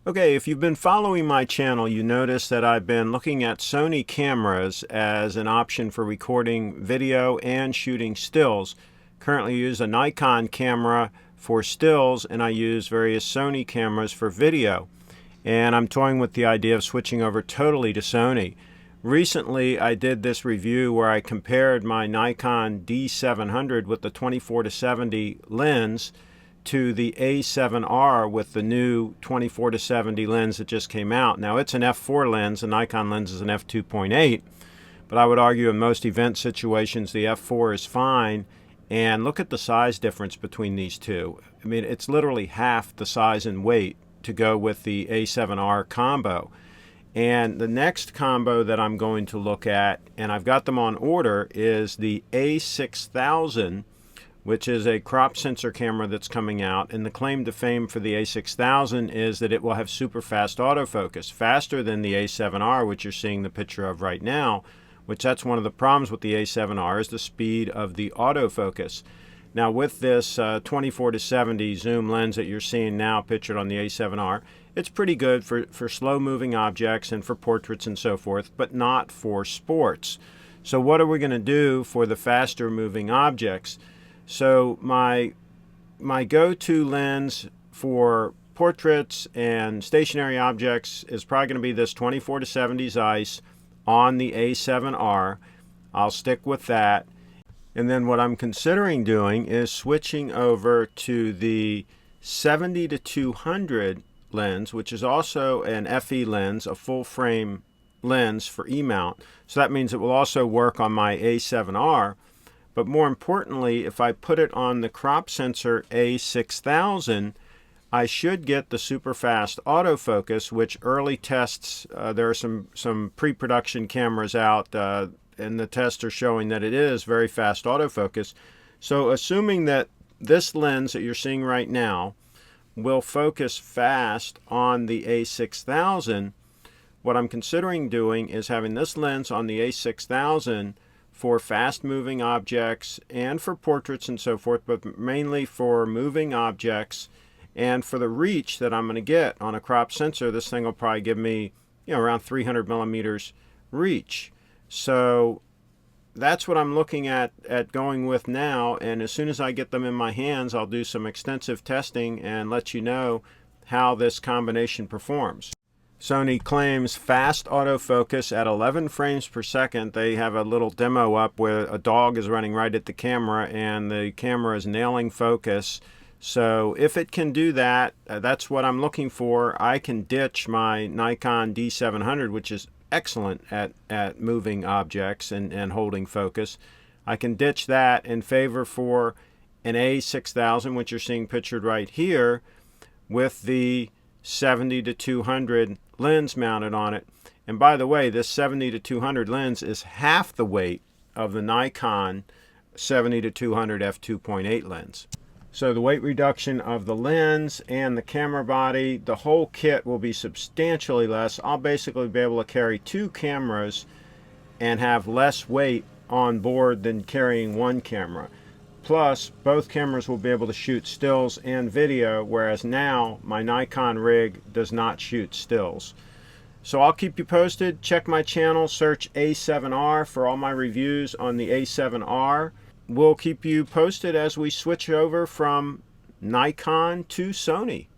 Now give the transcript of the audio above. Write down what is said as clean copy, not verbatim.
Okay, if you've been following my channel, you notice that I've been looking at Sony cameras as an option for recording video and shooting stills. Currently I use a Nikon camera for stills and I use various Sony cameras for video. And I'm toying with the idea of switching over totally to Sony. Recently I did this review where I compared my Nikon D700 with the 24-70 lens to the A7R with the new 24-70 lens that just came out. Now it's an f4 lens, the Nikon lens is an f2.8, but I would argue in most event situations the f4 is fine. And look at the size difference between these two. I mean, it's literally half the size and weight to go with the A7R combo. And the next combo that I'm going to look at, and I've got them on order, is the A6000, which is a crop sensor camera that's coming out. And the claim to fame for the A6000 is that it will have super fast autofocus, faster than the A7R, which you're seeing the picture of right now, which that's one of the problems with the A7R is the speed of the autofocus. Now with this 24-70 zoom lens that you're seeing now pictured on the A7R, it's pretty good for slow moving objects and for portraits and so forth, but not for sports. So what are we going to do for the faster moving objects? So my go-to lens for portraits and stationary objects is probably going to be this 24-70 Zeiss on the A7R. I'll stick with that. And then what I'm considering doing is switching over to the 70-200 lens, which is also an FE lens, a full frame lens for E-mount. So that means it will also work on my A7R. But more importantly, if I put it on the crop sensor A6000, I should get the super fast autofocus, which early tests, there are some pre-production cameras out, and the tests are showing that it is very fast autofocus. So assuming that this lens that you're seeing right now will focus fast on the A6000, what I'm considering doing is having this lens on the A6000 for fast moving objects and for portraits and so forth, but mainly for moving objects. And for the reach that I'm going to get on a crop sensor, this thing will probably give me, around 300 millimeters reach. So that's what I'm looking at going with now. And as soon as I get them in my hands, I'll do some extensive testing and let you know how this combination performs. Sony claims fast autofocus at 11 frames per second. They have a little demo up where a dog is running right at the camera and the camera is nailing focus. So if it can do that, that's what I'm looking for. I can ditch my Nikon D700, which is excellent at moving objects and holding focus. I can ditch that in favor for an A6000, which you're seeing pictured right here, with the 70-200 lens mounted on it. And by the way, this 70-200 lens is half the weight of the Nikon 70-200 f2.8 lens. So the weight reduction of the lens and the camera body, the whole kit will be substantially less. I'll basically be able to carry two cameras and have less weight on board than carrying one camera. Plus, both cameras will be able to shoot stills and video, whereas now my Nikon rig does not shoot stills. So I'll keep you posted. Check my channel, search A7R for all my reviews on the A7R. We'll keep you posted as we switch over from Nikon to Sony.